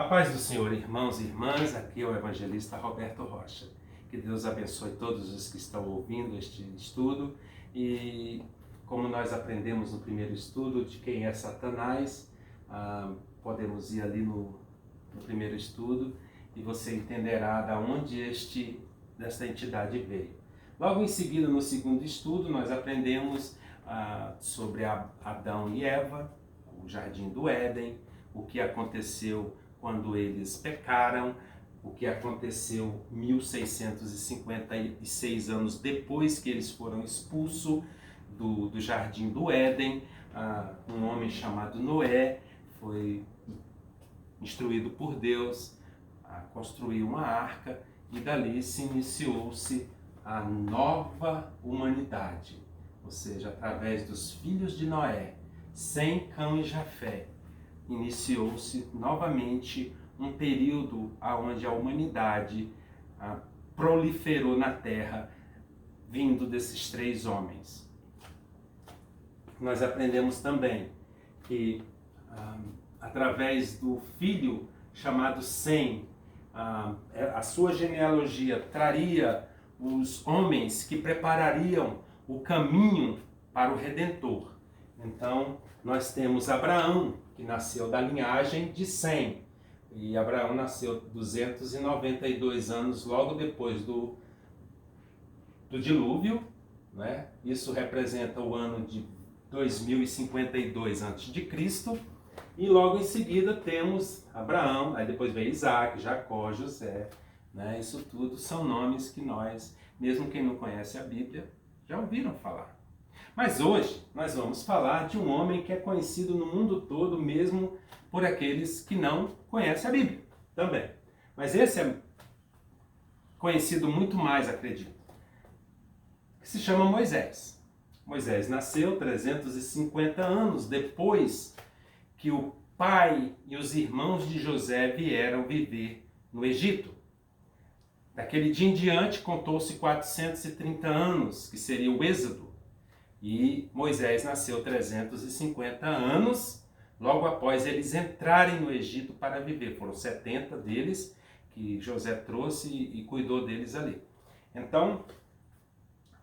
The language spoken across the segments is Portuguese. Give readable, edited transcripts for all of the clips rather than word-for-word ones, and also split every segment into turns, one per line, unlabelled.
A paz do Senhor, irmãos e irmãs, aqui é o evangelista Roberto Rocha. Que Deus abençoe todos os que estão ouvindo este estudo e como nós aprendemos no primeiro estudo de quem é Satanás, podemos ir ali no primeiro estudo e você entenderá de onde desta entidade veio. Logo em seguida, no segundo estudo, nós aprendemos sobre Adão e Eva, o Jardim do Éden, o que aconteceu quando eles pecaram, o que aconteceu 1656 anos depois que eles foram expulsos do Jardim do Éden. Um homem chamado Noé foi instruído por Deus a construir uma arca e dali se iniciou-se a nova humanidade, ou seja, através dos filhos de Noé, Sem, Cão e Jafé, iniciou-se novamente um período onde a humanidade proliferou na Terra, vindo desses três homens. Nós aprendemos também que, através do filho chamado Sem, a sua genealogia traria os homens que preparariam o caminho para o Redentor. Então, nós temos Abraão, que nasceu da linhagem de Sem. E Abraão nasceu 292 anos logo depois do dilúvio, né? Isso representa o ano de 2052 a.C. E logo em seguida temos Abraão, aí depois vem Isaac, Jacó, José, né? Isso tudo são nomes que nós, mesmo quem não conhece a Bíblia, já ouviram falar. Mas hoje nós vamos falar de um homem que é conhecido no mundo todo, mesmo por aqueles que não conhecem a Bíblia também. Mas esse é conhecido muito mais, acredito, que se chama Moisés. Moisés nasceu 350 anos depois que o pai e os irmãos de José vieram viver no Egito. Daquele dia em diante contou-se 430 anos, que seria o Êxodo. E Moisés nasceu 350 anos, logo após eles entrarem no Egito para viver. Foram 70 deles que José trouxe e cuidou deles ali. Então,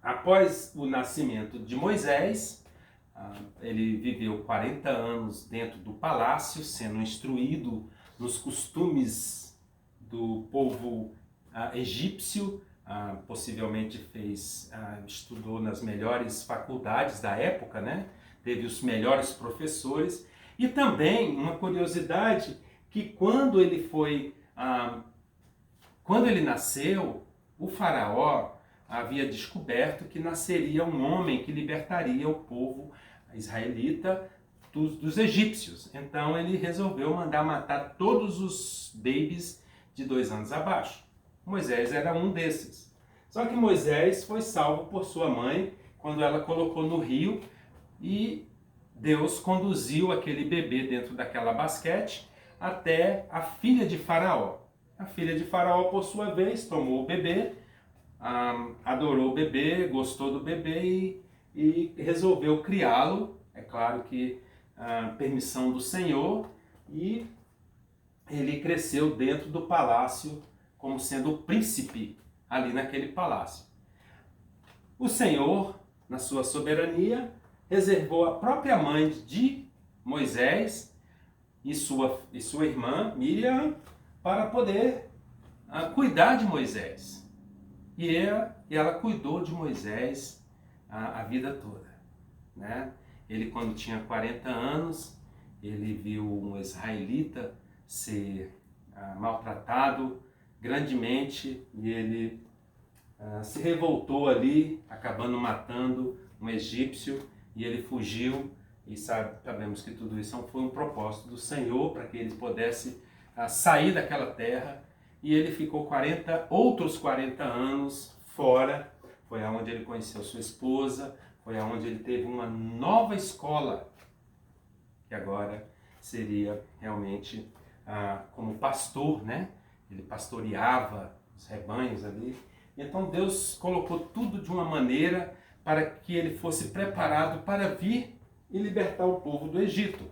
após o nascimento de Moisés, ele viveu 40 anos dentro do palácio, sendo instruído nos costumes do povo egípcio. Possivelmente estudou nas melhores faculdades da época, né? Teve os melhores professores. E também uma curiosidade, que quando ele nasceu, o faraó havia descoberto que nasceria um homem que libertaria o povo israelita dos egípcios. Então ele resolveu mandar matar todos os babies de 2 anos abaixo. Moisés era um desses. Só que Moisés foi salvo por sua mãe quando ela colocou no rio e Deus conduziu aquele bebê dentro daquela basquete até a filha de Faraó. A filha de Faraó, por sua vez, tomou o bebê, adorou o bebê, gostou do bebê e resolveu criá-lo. É claro que permissão do Senhor, e ele cresceu dentro do palácio como sendo o príncipe ali naquele palácio. O Senhor, na sua soberania, reservou a própria mãe de Moisés e sua irmã Miriam para poder cuidar de Moisés. E ela cuidou de Moisés a vida toda, né? Ele, quando tinha 40 anos, ele viu um israelita ser maltratado grandemente e ele se revoltou ali, acabando matando um egípcio, e ele fugiu. E sabemos que tudo isso foi um propósito do Senhor para que ele pudesse sair daquela terra. E ele ficou outros 40 anos fora. Foi aonde ele conheceu sua esposa, foi aonde ele teve uma nova escola, que agora seria realmente como pastor, né? Ele pastoreava os rebanhos ali. Então Deus colocou tudo de uma maneira para que ele fosse preparado para vir e libertar o povo do Egito.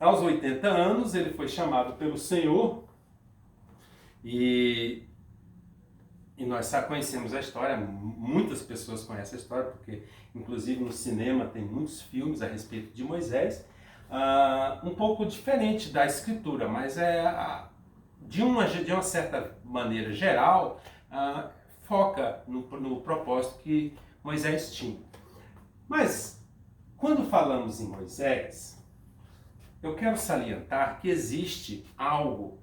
aos 80 anos, ele foi chamado pelo Senhor e nós já conhecemos a história, muitas pessoas conhecem a história, porque inclusive no cinema tem muitos filmes a respeito de Moisés, um pouco diferente da escritura, mas de uma certa maneira geral, foca no propósito que Moisés tinha. Mas, quando falamos em Moisés, eu quero salientar que existe algo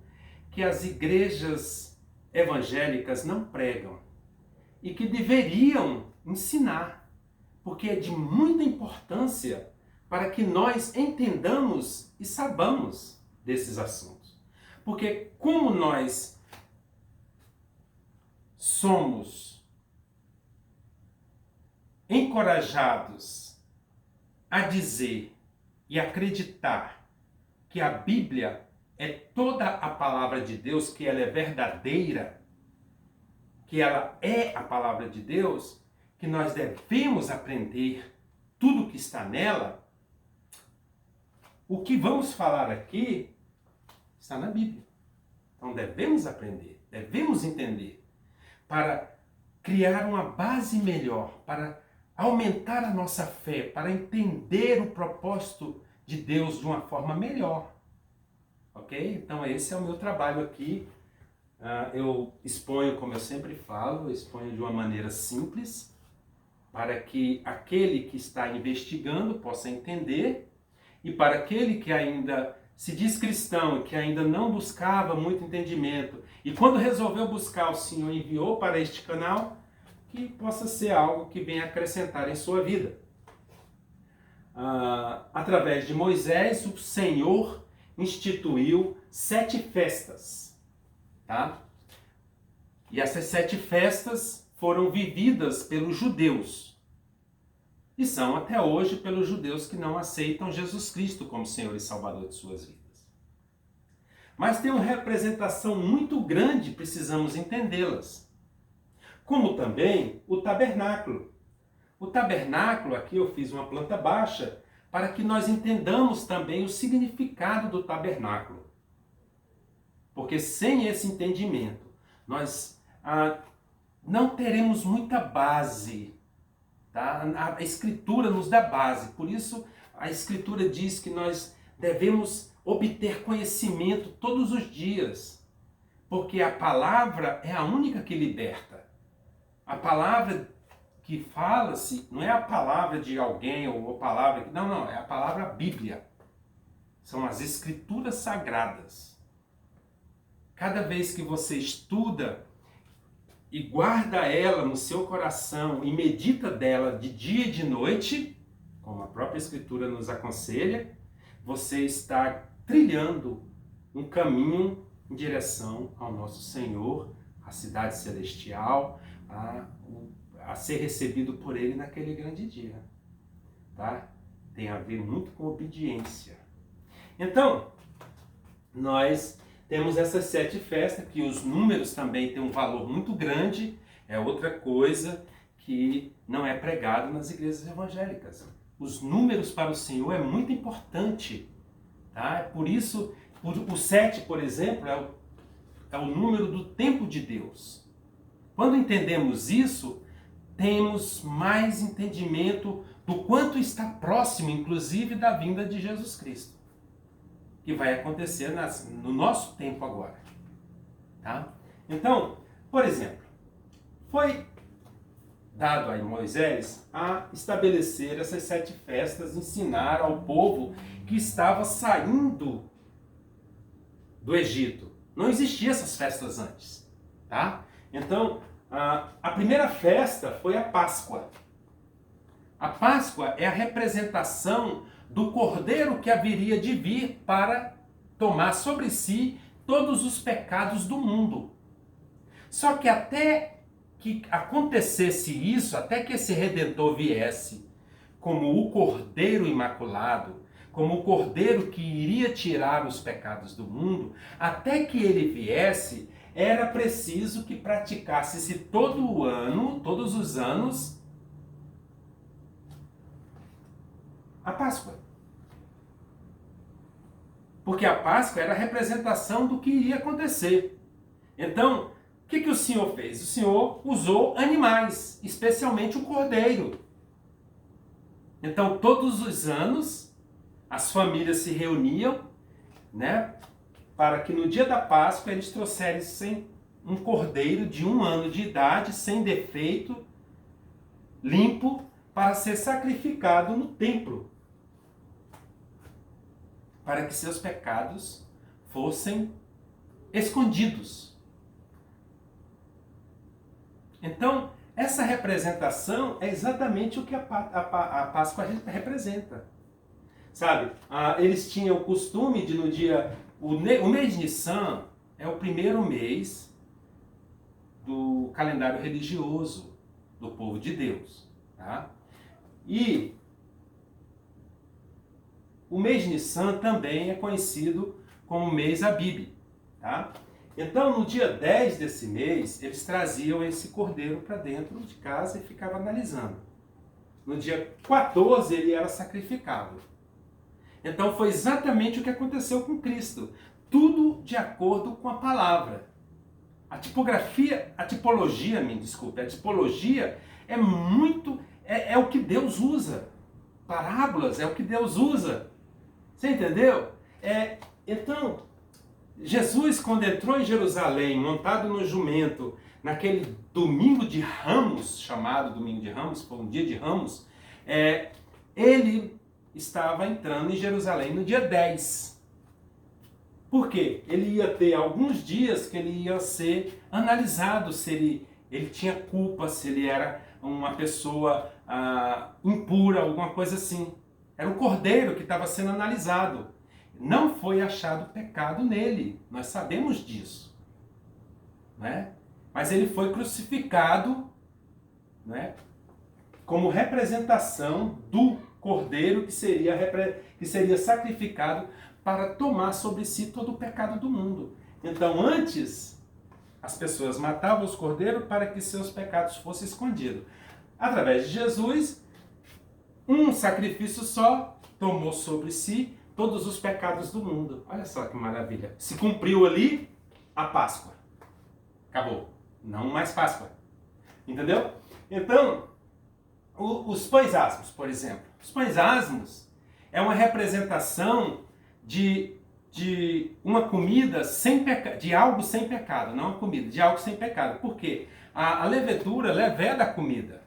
que as igrejas evangélicas não pregam e que deveriam ensinar, porque é de muita importância para que nós entendamos e saibamos desses assuntos. Porque como nós somos encorajados a dizer e acreditar que a Bíblia é toda a palavra de Deus, que ela é verdadeira, que ela é a palavra de Deus, que nós devemos aprender tudo que está nela, o que vamos falar aqui está na Bíblia. Então devemos aprender, devemos entender, para criar uma base melhor, para aumentar a nossa fé, para entender o propósito de Deus de uma forma melhor. Ok? Então esse é o meu trabalho aqui. Eu exponho, como eu sempre falo, eu exponho de uma maneira simples, para que aquele que está investigando possa entender, e para aquele que ainda se diz cristão e que ainda não buscava muito entendimento, e quando resolveu buscar, o Senhor enviou para este canal, que possa ser algo que venha acrescentar em sua vida. Através de Moisés, o Senhor instituiu 7 festas, tá? E essas 7 festas foram vividas pelos judeus. E são até hoje pelos judeus que não aceitam Jesus Cristo como Senhor e Salvador de suas vidas. Mas tem uma representação muito grande, precisamos entendê-las. Como também o tabernáculo. O tabernáculo, aqui eu fiz uma planta baixa, para que nós entendamos também o significado do tabernáculo. Porque sem esse entendimento, nós não teremos muita base. Tá? A Escritura nos dá base, por isso a Escritura diz que nós devemos obter conhecimento todos os dias, porque a palavra é a única que liberta. A palavra que fala-se não é a palavra de alguém ou a palavra... Não, é a palavra Bíblia. São as Escrituras sagradas. Cada vez que você estuda e guarda ela no seu coração e medita dela de dia e de noite, como a própria Escritura nos aconselha, você está trilhando um caminho em direção ao nosso Senhor, à cidade celestial, a ser recebido por Ele naquele grande dia. Tá? Tem a ver muito com obediência. Então, nós temos essas 7 festas, que os números também têm um valor muito grande, é outra coisa que não é pregado nas igrejas evangélicas. Os números para o Senhor é muito importante. Tá? Por isso, o 7, por exemplo, é o número do tempo de Deus. Quando entendemos isso, temos mais entendimento do quanto está próximo, inclusive, da vinda de Jesus Cristo, que vai acontecer no nosso tempo agora. Tá? Então, por exemplo, foi dado a Moisés a estabelecer essas 7 festas, ensinar ao povo que estava saindo do Egito. Não existiam essas festas antes. Tá? Então, a primeira festa foi a Páscoa. A Páscoa é a representação do Cordeiro que haveria de vir para tomar sobre si todos os pecados do mundo. Só que até que acontecesse isso, até que esse Redentor viesse como o Cordeiro Imaculado, como o Cordeiro que iria tirar os pecados do mundo, até que ele viesse, era preciso que praticasse-se todos os anos, a Páscoa. Porque a Páscoa era a representação do que iria acontecer. Então, o que o Senhor fez? O Senhor usou animais, especialmente o cordeiro. Então, todos os anos, as famílias se reuniam, né, para que no dia da Páscoa eles trouxessem um cordeiro de 1 ano de idade, sem defeito, limpo, para ser sacrificado no templo, para que seus pecados fossem escondidos. Então, essa representação é exatamente o que a Páscoa representa. Sabe, eles tinham o costume de no dia... O mês de Nissan é o primeiro mês do calendário religioso do povo de Deus. Tá? E o mês de Nissan também é conhecido como mês Abib. Tá? Então, no dia 10 desse mês, eles traziam esse cordeiro para dentro de casa e ficavam analisando. No dia 14, ele era sacrificado. Então, foi exatamente o que aconteceu com Cristo. Tudo de acordo com a palavra. A tipologia é o que Deus usa. Parábolas é o que Deus usa. Você entendeu? Então, Jesus, quando entrou em Jerusalém, montado no jumento, naquele domingo de Ramos, chamado domingo de Ramos, foi um dia de Ramos, ele estava entrando em Jerusalém no dia 10. Por quê? Ele ia ter alguns dias que ele ia ser analisado se ele tinha culpa, se ele era uma pessoa impura, alguma coisa assim. Era o cordeiro que estava sendo analisado. Não foi achado pecado nele, nós sabemos disso. Né? Mas ele foi crucificado, né, como representação do cordeiro que seria sacrificado para tomar sobre si todo o pecado do mundo. Então, antes, as pessoas matavam os cordeiros para que seus pecados fossem escondidos. Através de Jesus, um sacrifício só tomou sobre si todos os pecados do mundo. Olha só que maravilha. Se cumpriu ali a Páscoa. Acabou. Não mais Páscoa. Entendeu? Então, os pães asmos, por exemplo. Os pães asmos é uma representação de uma comida sem pecado, de algo sem pecado, não uma comida, de algo sem pecado. Por quê? A levedura leveda a comida,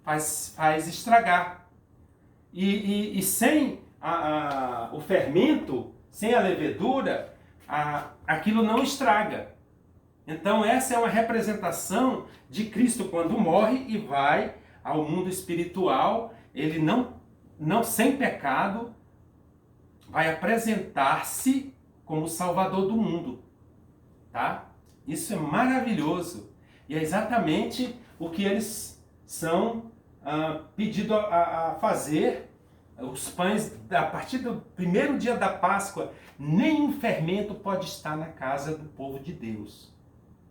faz estragar. E sem o fermento, sem a levedura, aquilo não estraga. Então essa é uma representação de Cristo quando morre e vai ao mundo espiritual, ele não sem pecado, vai apresentar-se como o Salvador do mundo. Tá? Isso é maravilhoso. E é exatamente o que eles são pedidos a fazer. Os pães, a partir do primeiro dia da Páscoa, nenhum fermento pode estar na casa do povo de Deus.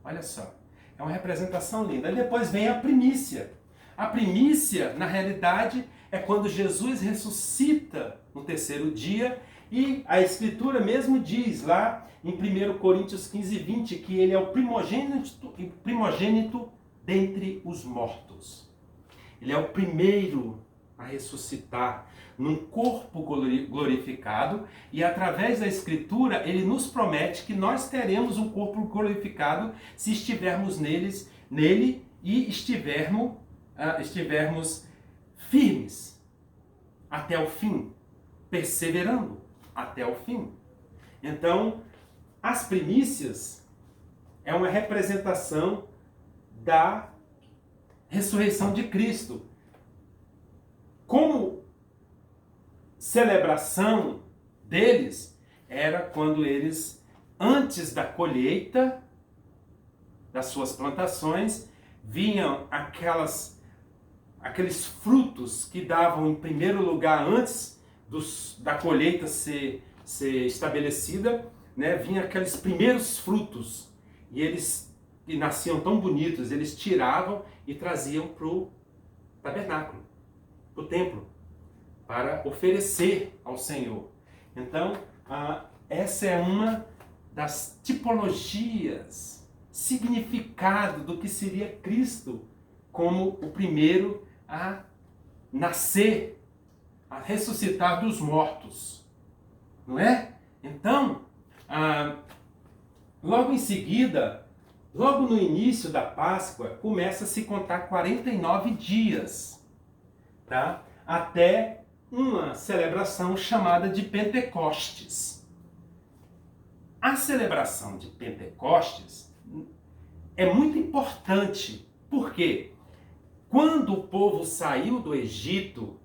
Olha só, é uma representação linda. E depois vem a primícia. A primícia, na realidade, é quando Jesus ressuscita no terceiro dia, e a Escritura mesmo diz lá em 1 Coríntios 15, 20, que ele é o primogênito dentre os mortos. Ele é o primeiro a ressuscitar num corpo glorificado, e através da Escritura ele nos promete que nós teremos um corpo glorificado se estivermos nele e estivermos firmes até o fim, perseverando até o fim. Então, as primícias é uma representação da ressurreição de Cristo. Como celebração deles era quando eles, antes da colheita das suas plantações, vinham aqueles frutos que davam em primeiro lugar antes da colheita ser estabelecida, né? Vinham aqueles primeiros frutos e eles que nasciam tão bonitos, eles tiravam e traziam para o tabernáculo, para o templo, para oferecer ao Senhor. Então, essa é uma das tipologias, significado do que seria Cristo como o primeiro a nascer, a ressuscitar dos mortos. Não é? Então, logo em seguida, logo no início da Páscoa, começa a se contar 49 dias, tá? Até uma celebração chamada de Pentecostes. A celebração de Pentecostes é muito importante, porque quando o povo saiu do Egito,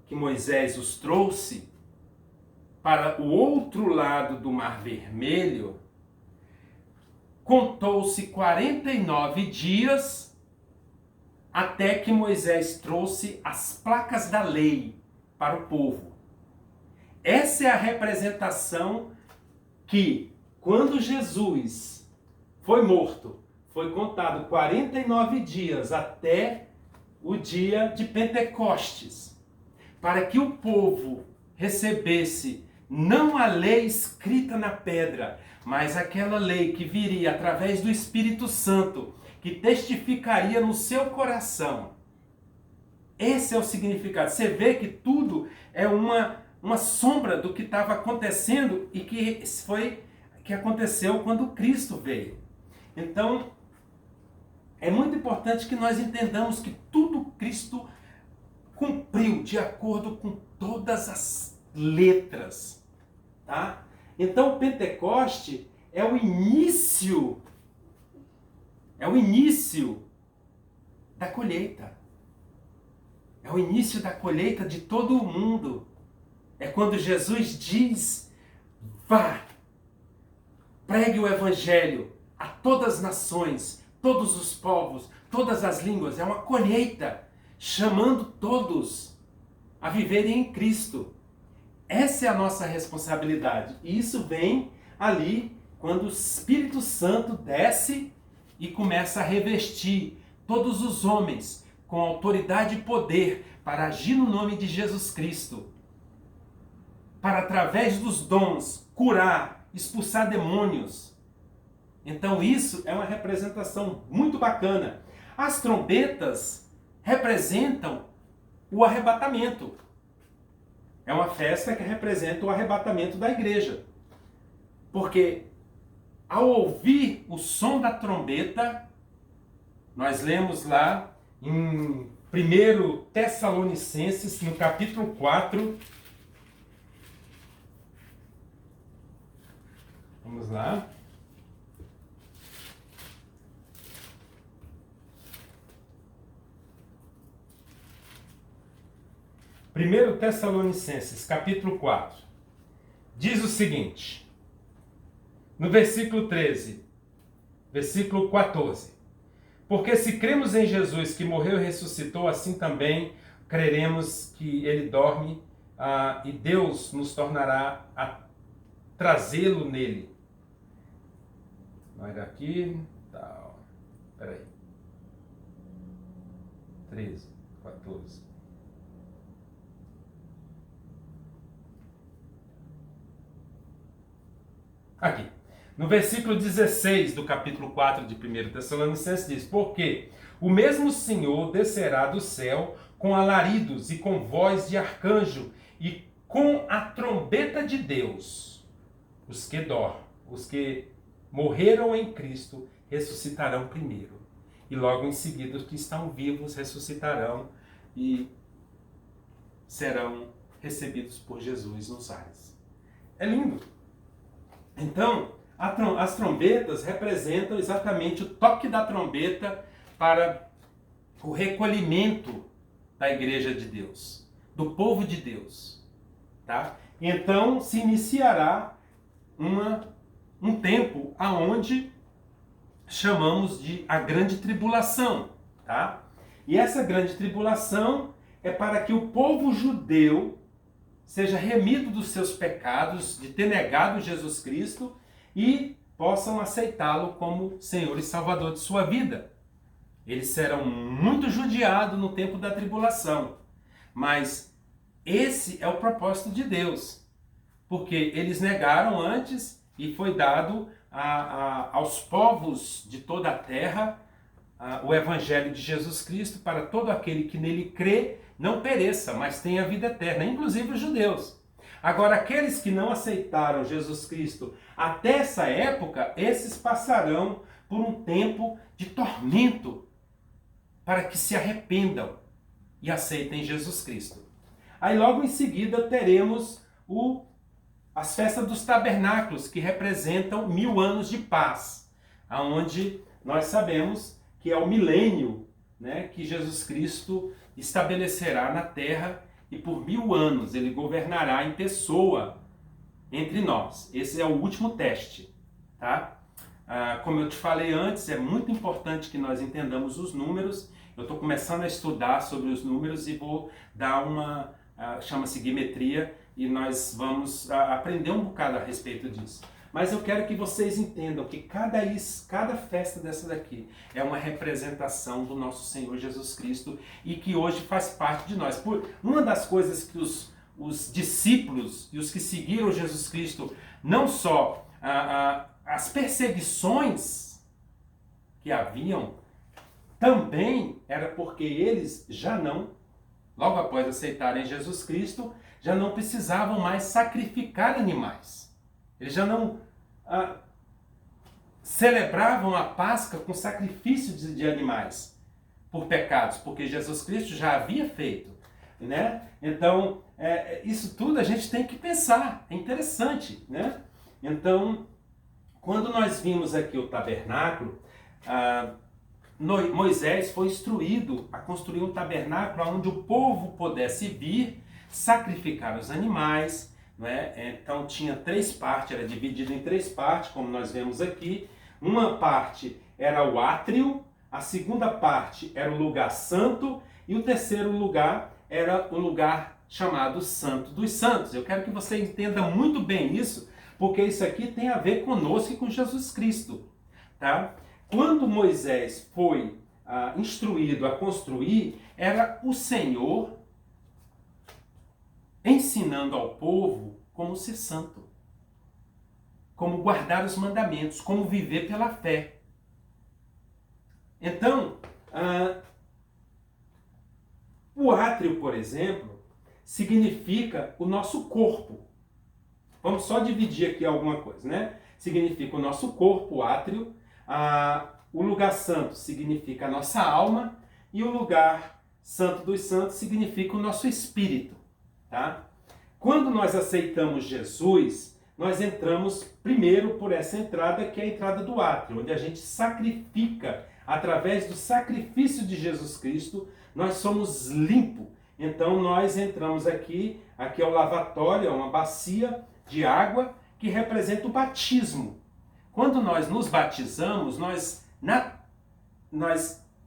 que Moisés os trouxe para o outro lado do Mar Vermelho, contou-se 49 dias até que Moisés trouxe as placas da lei para o povo. Essa é a representação que, quando Jesus foi morto, foi contado 49 dias até o dia de Pentecostes, para que o povo recebesse não a lei escrita na pedra, mas aquela lei que viria através do Espírito Santo, que testificaria no seu coração. Esse é o significado. Você vê que tudo é uma sombra do que estava acontecendo e que aconteceu quando Cristo veio. Então, é muito importante que nós entendamos que tudo Cristo cumpriu de acordo com todas as letras, tá? Então, o Pentecoste é o início da colheita. É o início da colheita de todo o mundo. É quando Jesus diz: vá, pregue o evangelho a todas as nações, todos os povos, todas as línguas. É uma colheita, chamando todos a viverem em Cristo. Essa é a nossa responsabilidade. E isso vem ali quando o Espírito Santo desce e começa a revestir todos os homens com autoridade e poder para agir no nome de Jesus Cristo. Para, através dos dons, curar, expulsar demônios. Então isso é uma representação muito bacana. As trombetas representam o arrebatamento. É uma festa que representa o arrebatamento da igreja. Porque ao ouvir o som da trombeta, nós lemos lá em 1 Tessalonicenses, no capítulo 4. Vamos lá. Primeiro Tessalonicenses, capítulo 4, diz o seguinte, no versículo 13, versículo 14: porque se cremos em Jesus que morreu e ressuscitou, assim também creremos que ele dorme e Deus nos tornará a trazê-lo nele. Vai aqui, tá, peraí, 13, 14... Aqui, no versículo 16 do capítulo 4 de 1 Tessalonicenses diz: porque o mesmo Senhor descerá do céu com alaridos e com voz de arcanjo e com a trombeta de Deus. Os que morreram em Cristo ressuscitarão primeiro. E logo em seguida os que estão vivos ressuscitarão e serão recebidos por Jesus nos ares. É lindo. Então, as trombetas representam exatamente o toque da trombeta para o recolhimento da igreja de Deus, do povo de Deus. Tá? Então, se iniciará um tempo aonde chamamos de a grande tribulação. Tá? E essa grande tribulação é para que o povo judeu seja remido dos seus pecados, de ter negado Jesus Cristo, e possam aceitá-lo como Senhor e Salvador de sua vida. Eles serão muito judiados no tempo da tribulação, mas esse é o propósito de Deus, porque eles negaram antes e foi dado aos povos de toda a terra o evangelho de Jesus Cristo para todo aquele que nele crê, não pereça, mas tenha vida eterna, inclusive os judeus. Agora, aqueles que não aceitaram Jesus Cristo até essa época, esses passarão por um tempo de tormento para que se arrependam e aceitem Jesus Cristo. Aí logo em seguida teremos as festas dos tabernáculos, que representam 1000 anos de paz, aonde nós sabemos que é o milênio, né, que Jesus Cristo estabelecerá na terra, e por 1000 anos ele governará em pessoa entre nós. Esse é o último teste, tá? Como eu te falei antes, é muito importante que nós entendamos os números. Eu estou começando a estudar sobre os números e vou dar chama-se guimetria, e nós vamos aprender um bocado a respeito disso. Mas eu quero que vocês entendam que cada festa dessa daqui é uma representação do nosso Senhor Jesus Cristo e que hoje faz parte de nós. Uma das coisas que os discípulos e os que seguiram Jesus Cristo, não só as perseguições que haviam, também era porque eles já não, logo após aceitarem Jesus Cristo, já não precisavam mais sacrificar animais. Eles já não celebravam a Páscoa com sacrifício de animais por pecados, porque Jesus Cristo já havia feito, né? Então, isso tudo a gente tem que pensar, é interessante, né? Então, quando nós vimos aqui o tabernáculo, Moisés foi instruído a construir um tabernáculo onde o povo pudesse vir, sacrificar os animais, né? Então tinha 3 partes, era dividido em 3 partes, como nós vemos aqui. Uma parte era o átrio, a segunda parte era o lugar santo e o terceiro lugar era o lugar chamado Santo dos Santos. Eu quero que você entenda muito bem isso, porque isso aqui tem a ver conosco e com Jesus Cristo, tá? Quando Moisés foi instruído a construir, era o Senhor ensinando ao povo como ser santo, como guardar os mandamentos, como viver pela fé. Então, o átrio, por exemplo, significa o nosso corpo. Vamos só dividir aqui alguma coisa, né? Significa o nosso corpo, o átrio. O lugar santo significa a nossa alma. E o lugar santo dos santos significa o nosso espírito. Tá? Quando nós aceitamos Jesus, nós entramos primeiro por essa entrada, que é a entrada do átrio, onde a gente sacrifica, através do sacrifício de Jesus Cristo, nós somos limpos. Então nós entramos aqui é o lavatório, é uma bacia de água que representa o batismo. Quando nós nos batizamos, nós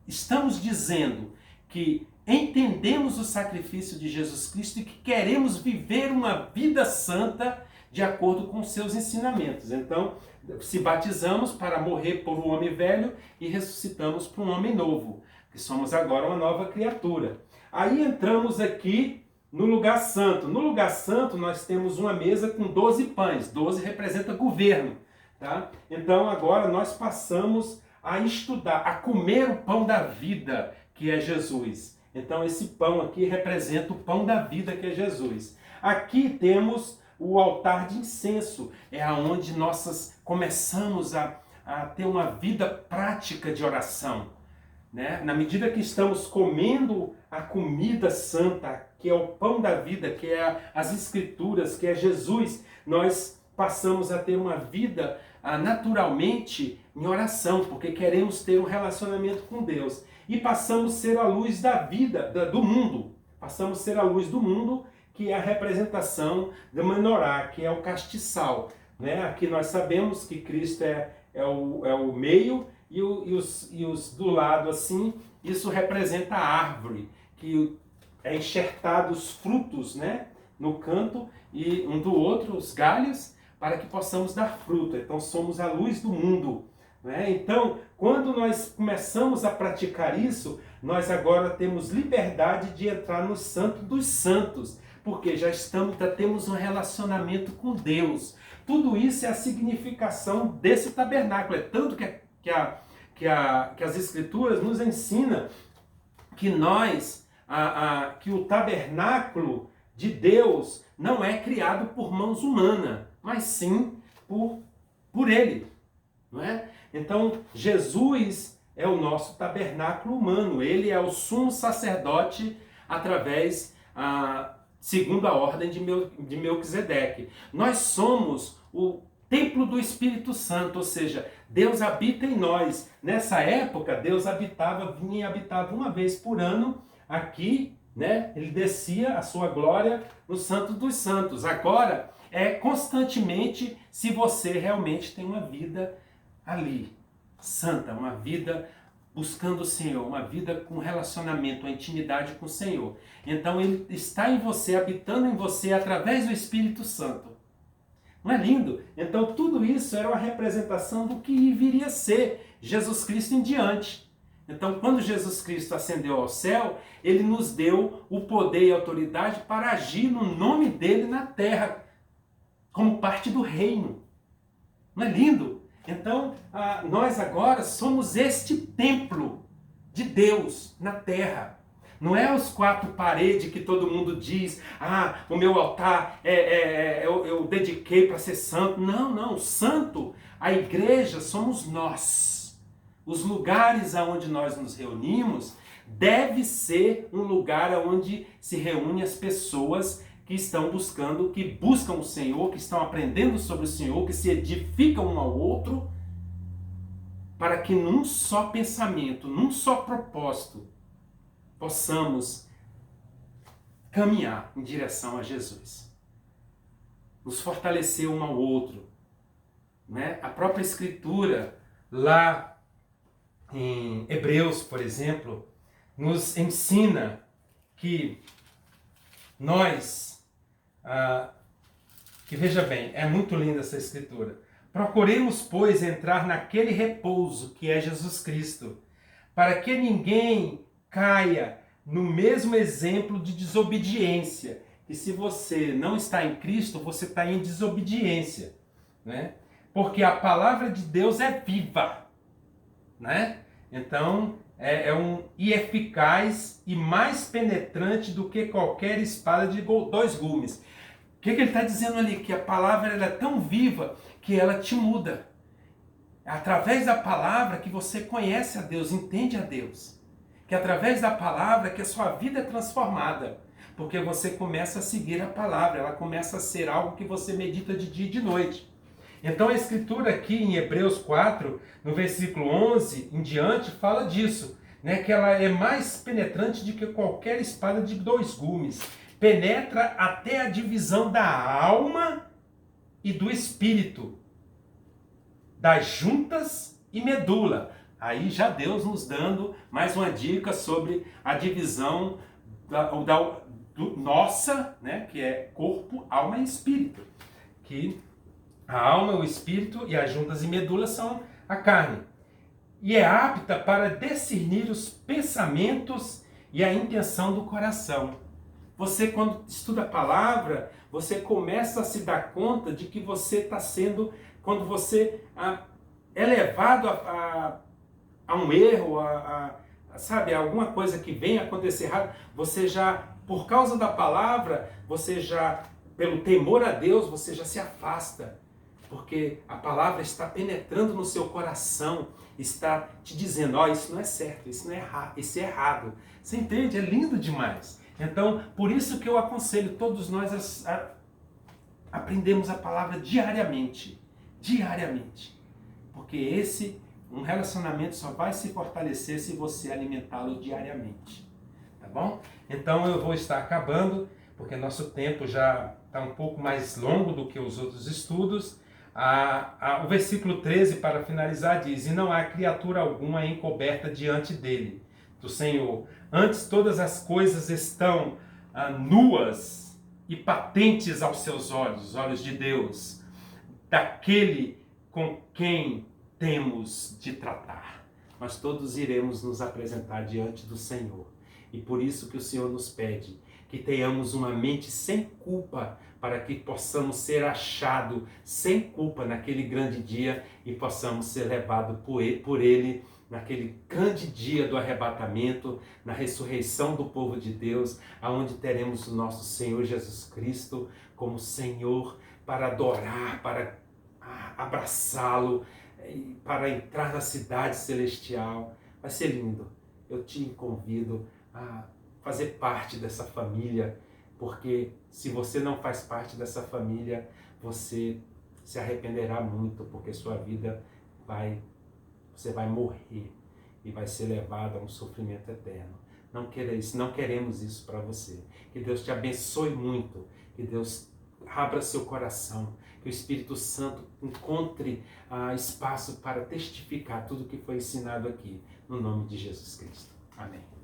estamos dizendo que entendemos o sacrifício de Jesus Cristo e que queremos viver uma vida santa de acordo com seus ensinamentos. Então, se batizamos para morrer por um homem velho e ressuscitamos para um homem novo, que somos agora uma nova criatura. Aí entramos aqui no lugar santo. No lugar santo nós temos uma mesa com 12 pães. 12 representa governo, tá? Então agora nós passamos a estudar, a comer o pão da vida, que é Jesus. Então esse pão aqui representa o pão da vida, que é Jesus. Aqui temos o altar de incenso, é onde nós começamos a ter uma vida prática de oração, né? Na medida que estamos comendo a comida santa, que é o pão da vida, que é as Escrituras, que é Jesus, nós passamos a ter uma vida naturalmente em oração, porque queremos ter um relacionamento com Deus. E passamos a ser a luz da vida, do mundo. Passamos a ser a luz do mundo, que é a representação da menorá, que é o castiçal, né? Aqui nós sabemos que Cristo é o meio e os do lado assim, isso representa a árvore, que é enxertado os frutos, né, no canto e um do outro, os galhos, para que possamos dar fruto. Então somos a luz do mundo, né? Então, quando nós começamos a praticar isso, nós agora temos liberdade de entrar no Santo dos Santos, Porque já temos um relacionamento com Deus. Tudo isso é a significação desse tabernáculo. É tanto que as Escrituras nos ensinam que que o tabernáculo de Deus não é criado por mãos humanas, mas sim por Ele. Não é? Então, Jesus é o nosso tabernáculo humano. Ele é o sumo sacerdote através, segundo a ordem de Melquisedeque. Nós somos o templo do Espírito Santo, ou seja, Deus habita em nós. Nessa época, Deus vinha e habitava uma vez por ano aqui, né? Ele descia a sua glória no Santo dos Santos. Agora, é constantemente, se você realmente tem uma vida ali, santa, uma vida buscando o Senhor, uma vida com relacionamento, uma intimidade com o Senhor. Então Ele está em você, habitando em você através do Espírito Santo. Não é lindo? Então tudo isso era uma representação do que viria a ser Jesus Cristo em diante. Então quando Jesus Cristo ascendeu ao céu, Ele nos deu o poder e a autoridade para agir no nome dEle na terra, como parte do reino. Não é lindo? Então, nós agora somos este templo de Deus na terra. Não é os 4 paredes que todo mundo diz, o meu altar eu dediquei para ser santo. Não, não, santo, a igreja somos nós. Os lugares aonde nós nos reunimos deve ser um lugar onde se reúnem as pessoas que estão buscando, que buscam o Senhor, que estão aprendendo sobre o Senhor, que se edificam um ao outro, para que num só pensamento, num só propósito, possamos caminhar em direção a Jesus. Nos fortalecer um ao outro. Né? A própria Escritura, lá em Hebreus, por exemplo, nos ensina que nós, que veja bem, é muito linda essa Escritura. Procuremos, pois, entrar naquele repouso que é Jesus Cristo, para que ninguém caia no mesmo exemplo de desobediência. E se você não está em Cristo, você está em desobediência, né? Porque a palavra de Deus é viva, né? Então, e eficaz e mais penetrante do que qualquer espada de 2 gumes. O que ele está dizendo ali? Que a palavra ela é tão viva que ela te muda. É através da palavra que você conhece a Deus, entende a Deus. Que é através da palavra que a sua vida é transformada. Porque você começa a seguir a palavra, ela começa a ser algo que você medita de dia e de noite. Então a Escritura aqui em Hebreus 4, no versículo 11 em diante, fala disso. Né, que ela é mais penetrante do que qualquer espada de 2 gumes. Penetra até a divisão da alma e do espírito, das juntas e medula. Aí já Deus nos dando mais uma dica sobre a divisão nossa, né, que é corpo, alma e espírito. Que a alma, o espírito e as juntas e medulas são a carne. E é apta para discernir os pensamentos e a intenção do coração. Você, quando estuda a palavra, você começa a se dar conta de que você está sendo, quando você é levado a um erro, sabe, alguma coisa que vem acontecer errado, você já, por causa da palavra, você já, pelo temor a Deus, você já se afasta. Porque a palavra está penetrando no seu coração, está te dizendo, isso não é certo, isso não é errado, isso é errado. Você entende? É lindo demais. Então, por isso que eu aconselho todos nós a aprendermos a palavra diariamente. Diariamente. Porque um relacionamento só vai se fortalecer se você alimentá-lo diariamente. Tá bom? Então eu vou estar acabando, porque nosso tempo já está um pouco mais longo do que os outros estudos. O versículo 13, para finalizar, diz: e não há criatura alguma encoberta diante dele, do Senhor. Antes todas as coisas estão nuas e patentes aos seus olhos, os olhos de Deus, daquele com quem temos de tratar. Nós todos iremos nos apresentar diante do Senhor. E por isso que o Senhor nos pede que tenhamos uma mente sem culpa, para que possamos ser achados sem culpa naquele grande dia e possamos ser levados por Ele naquele grande dia do arrebatamento, na ressurreição do povo de Deus, aonde teremos o nosso Senhor Jesus Cristo como Senhor, para adorar, para abraçá-lo, para entrar na cidade celestial. Vai ser lindo. Eu te convido a fazer parte dessa família, porque se você não faz parte dessa família, você se arrependerá muito, porque sua vida você vai morrer e vai ser levado a um sofrimento eterno. Não queremos isso para você. Que Deus te abençoe muito, que Deus abra seu coração, que o Espírito Santo encontre espaço para testificar tudo que foi ensinado aqui, no nome de Jesus Cristo. Amém.